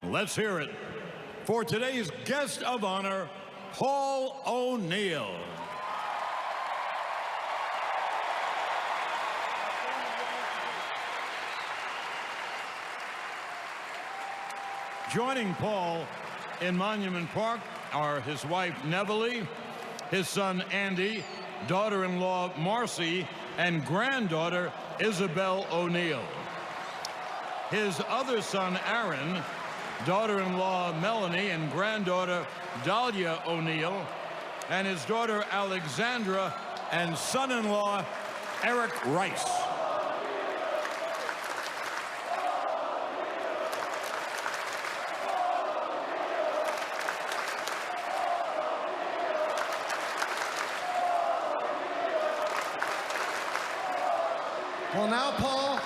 Let's hear it for today's guest of honor, Paul O'Neill. Joining Paul in Monument Park are his wife, Neville, his son, Andy, daughter-in-law, Marcy, and granddaughter, Isabel O'Neill. His other son, Aaron, daughter-in-law, Melanie, and granddaughter, Dahlia O'Neill, and his daughter, Alexandra, and son-in-law, Eric Rice. Well, now, Paul,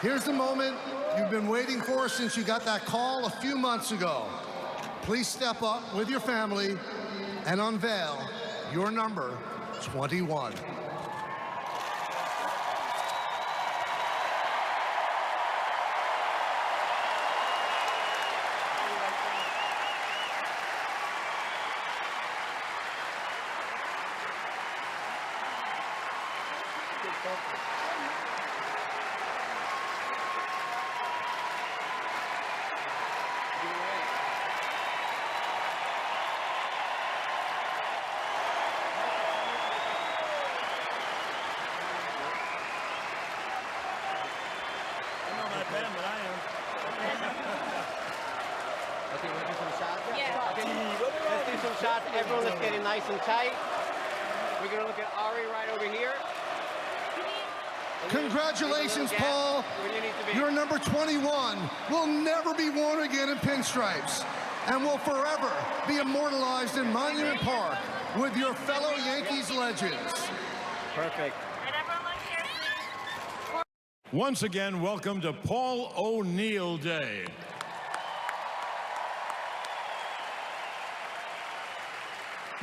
here's the moment you've been waiting for since you got that call a few months ago. Please step up with your family and unveil your number 21. Everyone, let's get it nice and tight. We're going to look at Ari right over here. Congratulations, Paul. Your number 21 will never be worn again in pinstripes and will forever be immortalized in Monument Park with your fellow Yankees legends. Perfect. Once again, welcome to Paul O'Neill Day.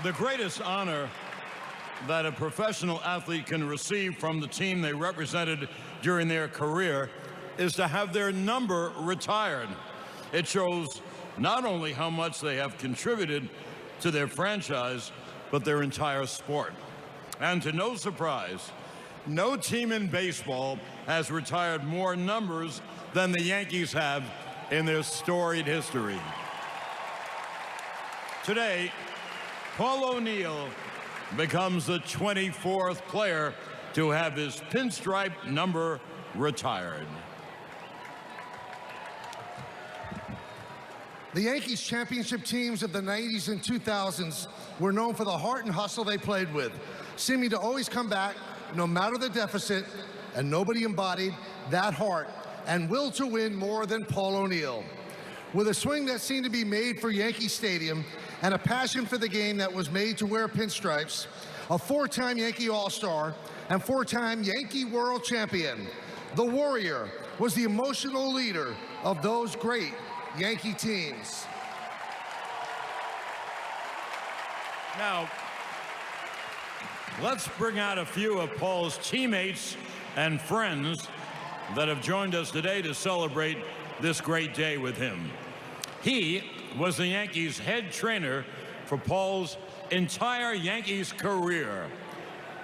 The greatest honor that a professional athlete can receive from the team they represented during their career is to have their number retired. It shows not only how much they have contributed to their franchise, but their entire sport. And to no surprise, no team in baseball has retired more numbers than the Yankees have in their storied history. Today, Paul O'Neill becomes the 24th player to have his pinstripe number retired. The Yankees championship teams of the 90s and 2000s were known for the heart and hustle they played with, seeming to always come back no matter the deficit, and nobody embodied that heart and will to win more than Paul O'Neill. With a swing that seemed to be made for Yankee Stadium and a passion for the game that was made to wear pinstripes, a four-time Yankee All-Star and four-time Yankee World Champion, the Warrior was the emotional leader of those great Yankee teams. Now, let's bring out a few of Paul's teammates and friends that have joined us today to celebrate this great day with him. He was the Yankees' head trainer for Paul's entire Yankees career.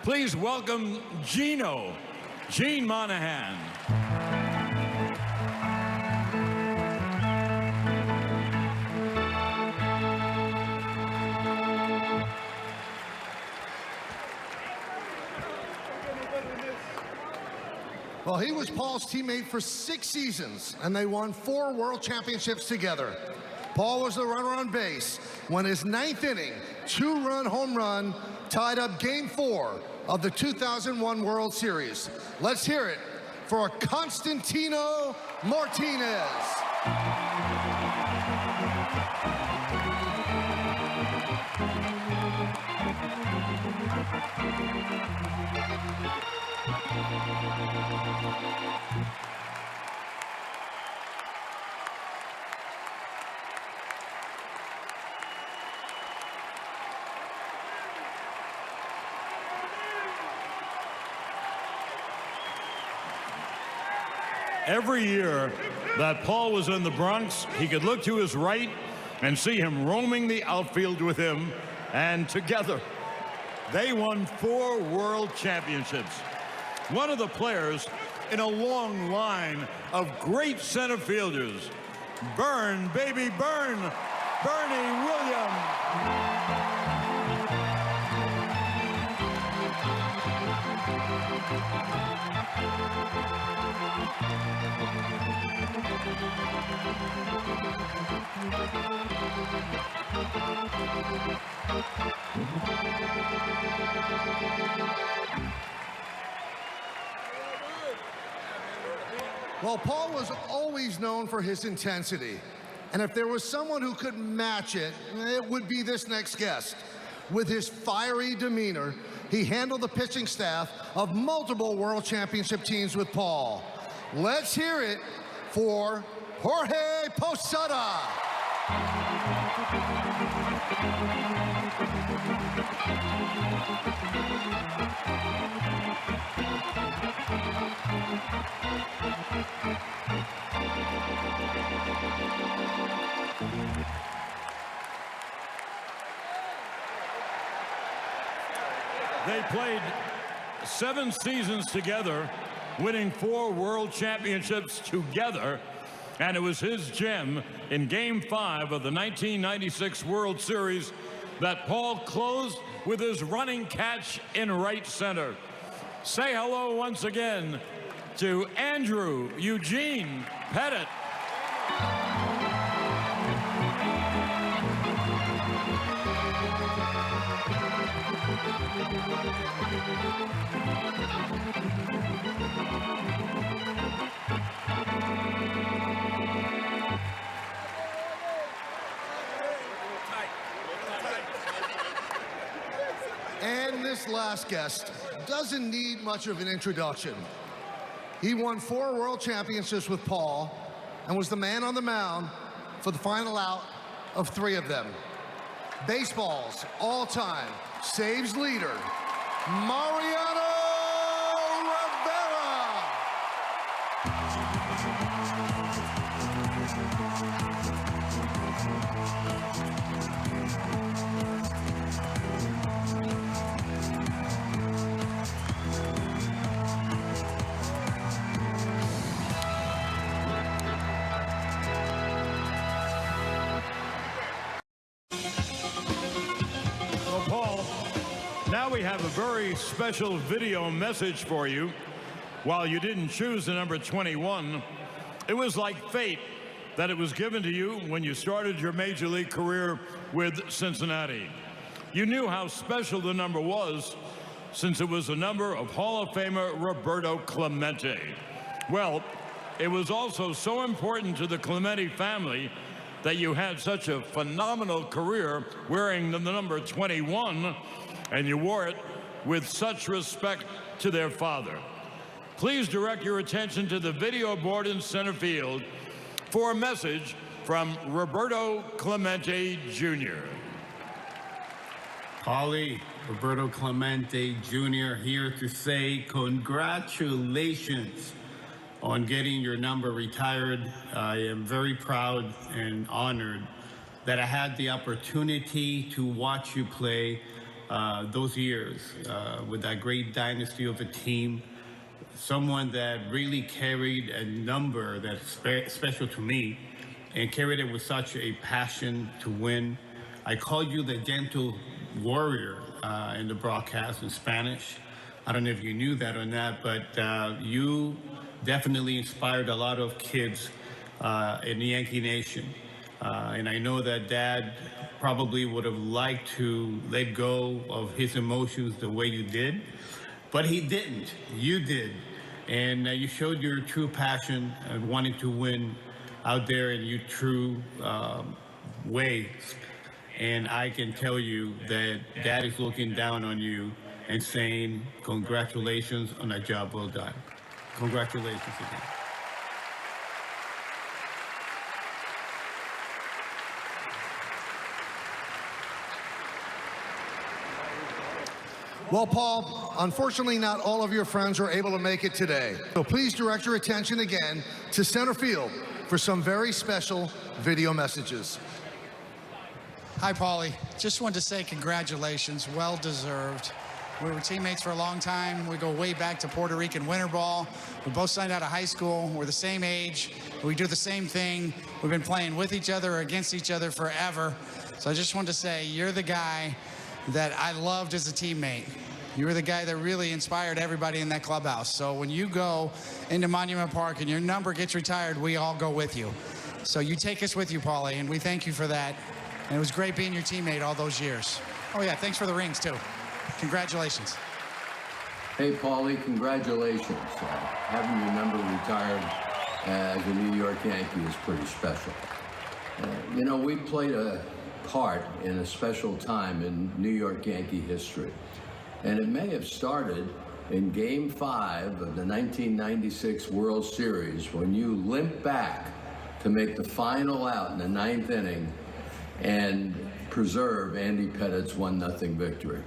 Please welcome Gene Monahan. Well, he was Paul's teammate for 6 seasons, and they won 4 world championships together. Paul was the runner on base when his 9th inning, 2-run home run tied up Game 4 of the 2001 World Series. Let's hear it for Constantino Martinez. Every year, that Paul was in the Bronx, he could look to his right and see him roaming the outfield with him, and together they won 4 world championships. One of the players in a long line of great center fielders. Burn, baby, burn, Bernie Williams. Well, Paul was always known for his intensity. And if there was someone who could match it, it would be this next guest. With his fiery demeanor, he handled the pitching staff of multiple world championship teams with Paul. Let's hear it for Jorge Posada. They played 7 seasons together, winning 4 world championships together, and it was his gem in Game 5 of the 1996 World Series that Paul closed with his running catch in right center. Say hello once again to Andrew Eugene Pettitte. And this last guest doesn't need much of an introduction. He won 4 world championships with Paul and was the man on the mound for the final out of 3 of them. Baseball's all-time saves leader, Mariano Rivera. Now we have a very special video message for you. While you didn't choose the number 21, it was like fate that it was given to you when you started your major league career with Cincinnati. You knew how special the number was since it was the number of Hall of Famer Roberto Clemente. Well, it was also so important to the Clemente family that you had such a phenomenal career wearing the number 21, and you wore it with such respect to their father. Please direct your attention to the video board in center field for a message from Roberto Clemente Jr. Paulie, Roberto Clemente Jr. here to say congratulations on getting your number retired. I am very proud and honored that I had the opportunity to watch you play those years with that great dynasty of a team, someone that really carried a number that's special to me and carried it with such a passion to win. I called you the gentle warrior in the broadcast in Spanish. I don't know if you knew that or not, but you definitely inspired a lot of kids in the Yankee Nation. And I know that Dad probably would have liked to let go of his emotions the way you did, but he didn't. You did. And you showed your true passion of wanting to win out there in your true way. And I can tell you that Dad is looking down on you and saying, congratulations on a job well done. Congratulations again. Well, Paul, unfortunately not all of your friends are able to make it today. So please direct your attention again to center field for some very special video messages. Hi, Paulie. Just wanted to say congratulations. Well deserved. We were teammates for a long time. We go way back to Puerto Rican winter ball. We both signed out of high school. We're the same age. We do the same thing. We've been playing with each other or against each other forever. So I just wanted to say you're the guy that I loved as a teammate. You were the guy that really inspired everybody in that clubhouse. So when you go into Monument Park and your number gets retired, we all go with you. So you take us with you, Paulie, and we thank you for that. And it was great being your teammate all those years. Oh, yeah, thanks for the rings, too. Congratulations. Hey, Paulie, congratulations. Having your number retired as a New York Yankee is pretty special. You know, we played a part in a special time in New York Yankee history. And it may have started in Game 5 of the 1996 World Series when you limped back to make the final out in the 9th inning and preserve Andy Pettit's 1-0 victory.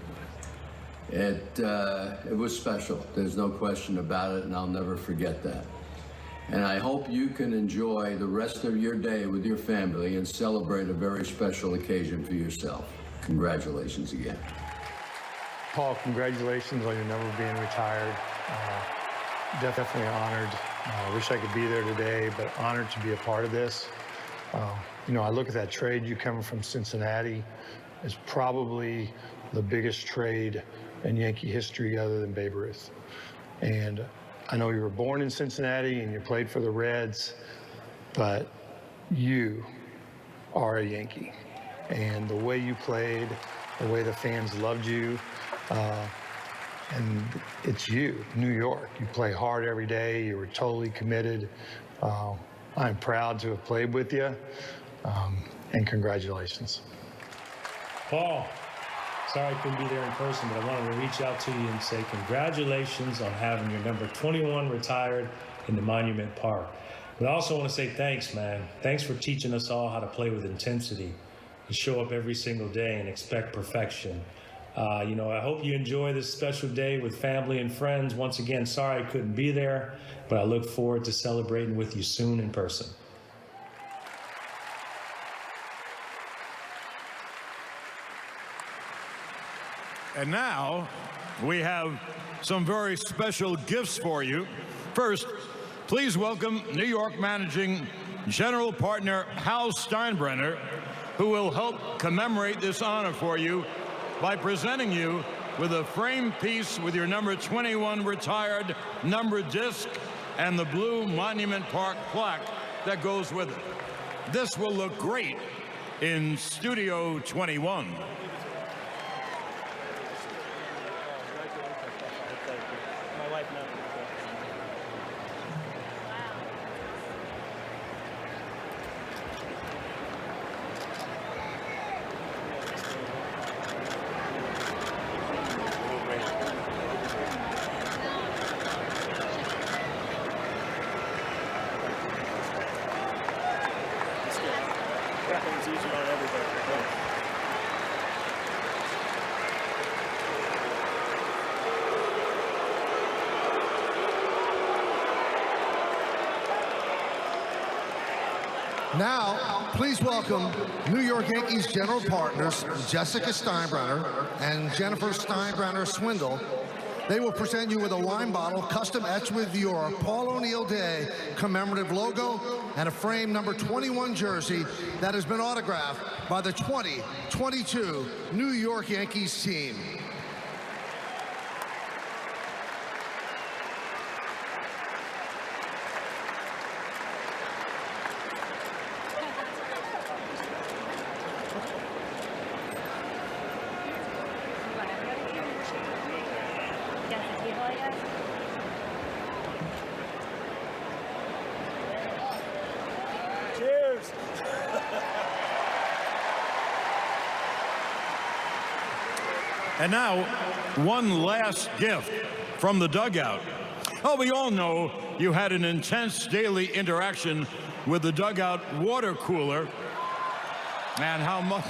It was special. There's no question about it, and I'll never forget that. And I hope you can enjoy the rest of your day with your family and celebrate a very special occasion for yourself. Congratulations again. Paul, congratulations on your number being retired. Definitely honored. I wish I could be there today, but honored to be a part of this. You know, I look at that trade you coming from Cincinnati as probably the biggest trade in Yankee history other than Babe Ruth. And I know you were born in Cincinnati and you played for the Reds, but you are a Yankee. And the way you played, the way the fans loved you, and it's you, New York. You play hard every day. You were totally committed. I'm proud to have played with you, and congratulations. Paul, sorry I couldn't be there in person, but I wanted to reach out to you and say congratulations on having your number 21 retired in the Monument Park. But I also want to say thanks, man. Thanks for teaching us all how to play with intensity and show up every single day and expect perfection. You know, I hope you enjoy this special day with family and friends. Once again, sorry I couldn't be there, but I look forward to celebrating with you soon in person. And now we have some very special gifts for you. First, please welcome New York Managing General Partner Hal Steinbrenner, who will help commemorate this honor for you by presenting you with a framed piece with your number 21 retired number disc and the blue Monument Park plaque that goes with it. This will look great in Studio 21. Now, please welcome New York Yankees general partners Jessica Steinbrenner and Jennifer Steinbrenner Swindle. They will present you with a wine bottle custom etched with your Paul O'Neill Day commemorative logo and a framed number 21 jersey that has been autographed by the 2022 New York Yankees team. Cheers! And now, one last gift from the dugout. Oh, we all know you had an intense daily interaction with the dugout water cooler and how much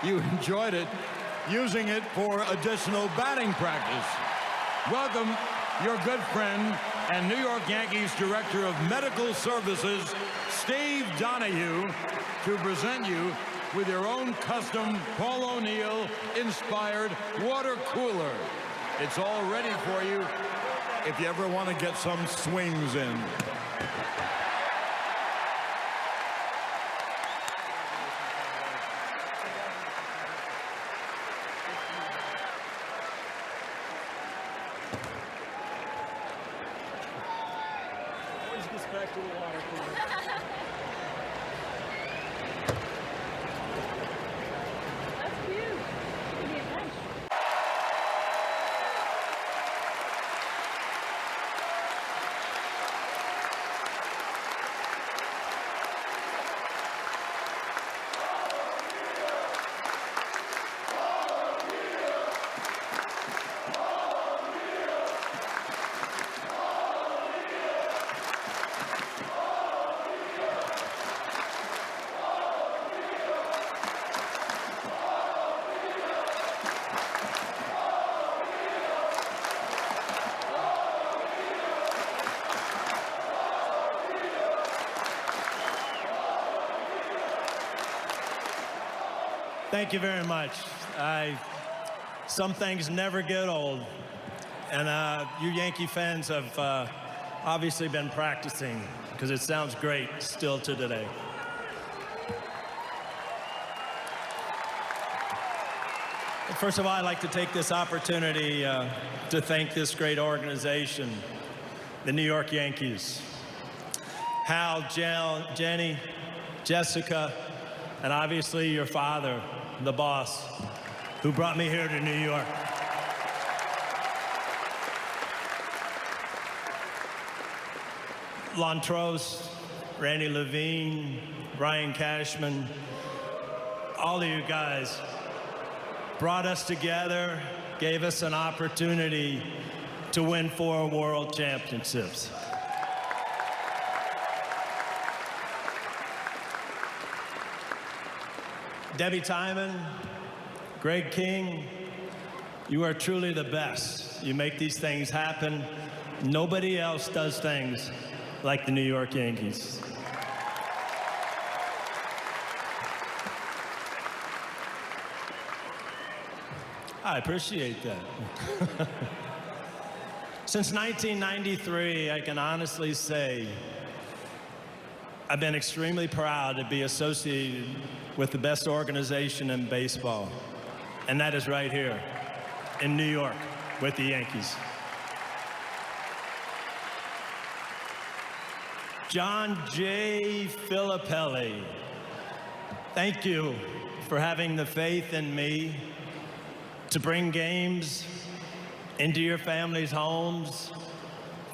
you enjoyed it, using it for additional batting practice. Welcome your good friend and New York Yankees Director of Medical Services, Steve Donahue to present you with your own custom Paul O'Neill inspired water cooler. It's all ready for you if you ever want to get some swings in. Thank you very much. Some things never get old. And you Yankee fans have obviously been practicing because it sounds great still to today. First of all, I'd like to take this opportunity to thank this great organization, the New York Yankees. Hal, Jenny, Jessica, and obviously your father, the boss, who brought me here to New York. Montrose, Randy Levine, Brian Cashman, all of you guys brought us together, gave us an opportunity to win 4 world championships. Debbie Timon, Greg King, you are truly the best. You make these things happen. Nobody else does things like the New York Yankees. I appreciate that. Since 1993, I can honestly say I've been extremely proud to be associated with the best organization in baseball, and that is right here in New York with the Yankees. John J. Filippelli, thank you for having the faith in me to bring games into your family's homes.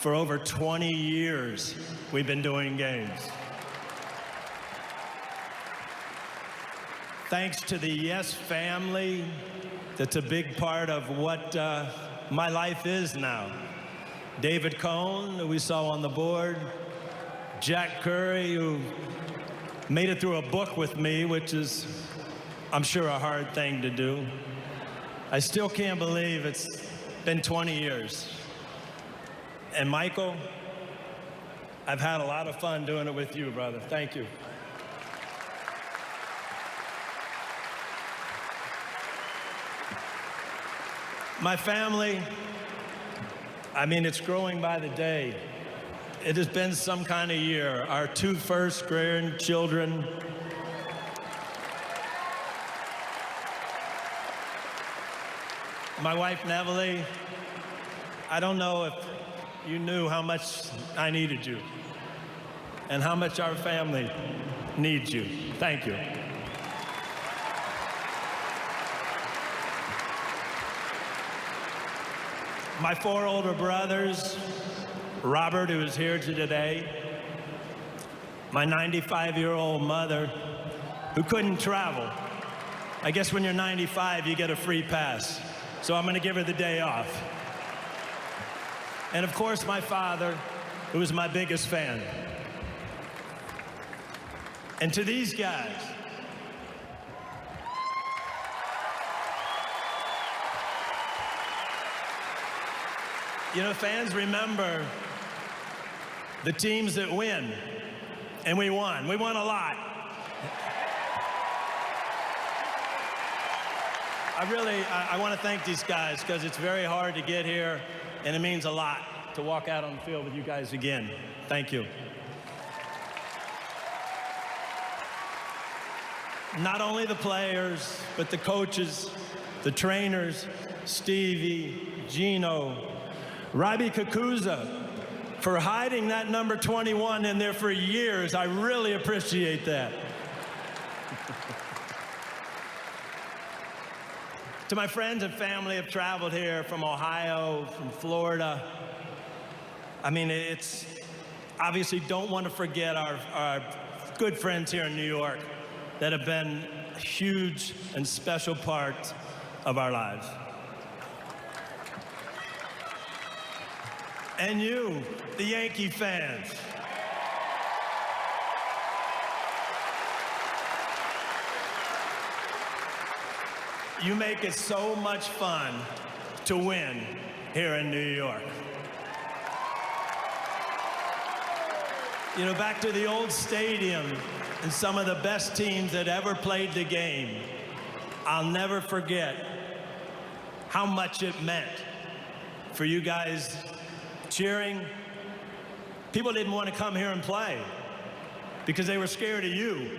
For over 20 years, we've been doing games. Thanks to the Yes family, that's a big part of what my life is now. David Cohn, who we saw on the board, Jack Curry, who made it through a book with me, which is, I'm sure, a hard thing to do. I still can't believe it's been 20 years. And Michael, I've had a lot of fun doing it with you, brother. Thank you. My family, I mean, it's growing by the day. It has been some kind of year. Our 2 first grandchildren, my wife, Neville, I don't know if you knew how much I needed you and how much our family needs you. Thank you. My 4 older brothers, Robert, who is here today, my 95-year-old mother, who couldn't travel. I guess when you're 95, you get a free pass. So I'm going to give her the day off. And of course, my father, who is my biggest fan. And to these guys, you know, fans remember the teams that win. And we won. We won a lot. I want to thank these guys because it's very hard to get here, and it means a lot to walk out on the field with you guys again. Thank you. Not only the players, but the coaches, the trainers, Stevie, Gino, Robbie Kakuza, for hiding that number 21 in there for years. I really appreciate that. To my friends and family who have traveled here from Ohio, from Florida, I mean, it's obviously don't want to forget our good friends here in New York that have been a huge and special part of our lives. And you, the Yankee fans. You make it so much fun to win here in New York. You know, back to the old stadium and some of the best teams that ever played the game, I'll never forget how much it meant for you guys cheering. People didn't want to come here and play because they were scared of you.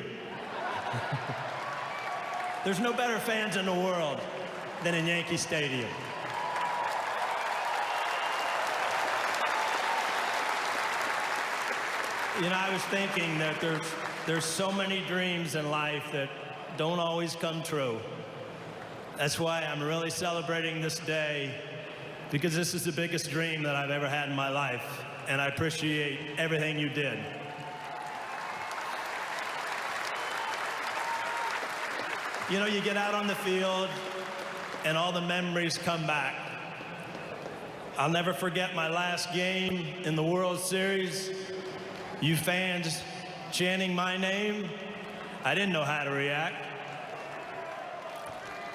There's no better fans in the world than in Yankee Stadium. You know, I was thinking that there's so many dreams in life that don't always come true. That's why I'm really celebrating this day, because this is the biggest dream that I've ever had in my life, and I appreciate everything you did. You know, you get out on the field, and all the memories come back. I'll never forget my last game in the World Series. You fans chanting my name, I didn't know how to react.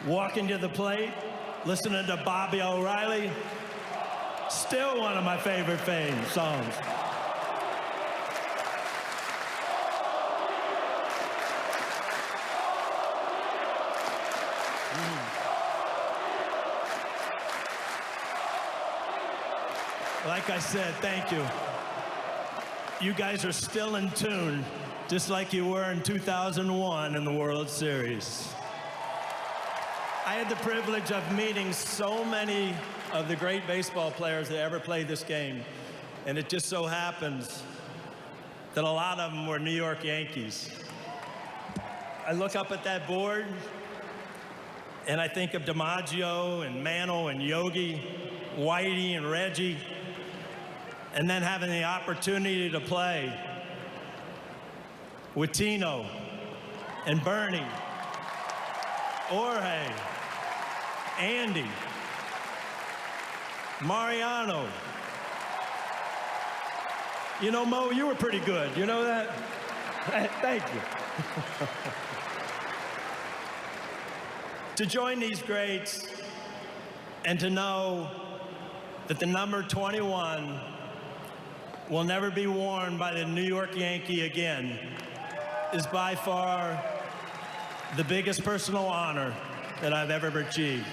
Walking to the plate, listening to Bobby O'Reilly, still one of my favorite songs. Like I said, thank you. You guys are still in tune, just like you were in 2001 in the World Series. I had the privilege of meeting so many of the great baseball players that ever played this game, and it just so happens that a lot of them were New York Yankees. I look up at that board, and I think of DiMaggio and Mantle and Yogi, Whitey and Reggie, and then having the opportunity to play with Tino and Bernie, Jorge, Andy, Mariano. You know, Mo, you were pretty good. You know that? Thank you. To join these greats and to know that the number 21 will never be worn by the New York Yankee again is by far the biggest personal honor that I've ever achieved.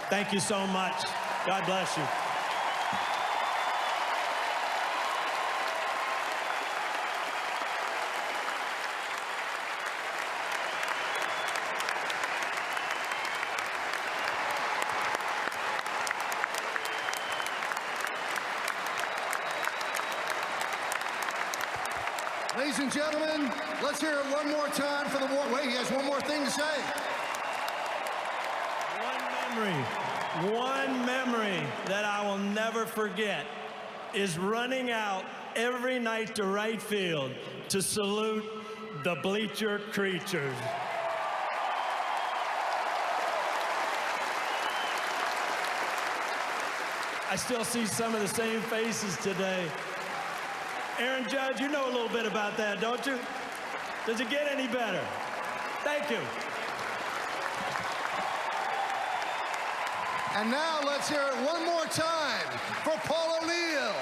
Thank you so much. God bless you. Ladies and gentlemen, let's hear it one more time for the war. Wait, he has one more thing to say. One memory that I will never forget is running out every night to right field to salute the bleacher creatures. I still see some of the same faces today. Aaron Judge, you know a little bit about that, don't you? Does it get any better? Thank you. And now let's hear it one more time for Paul O'Neill.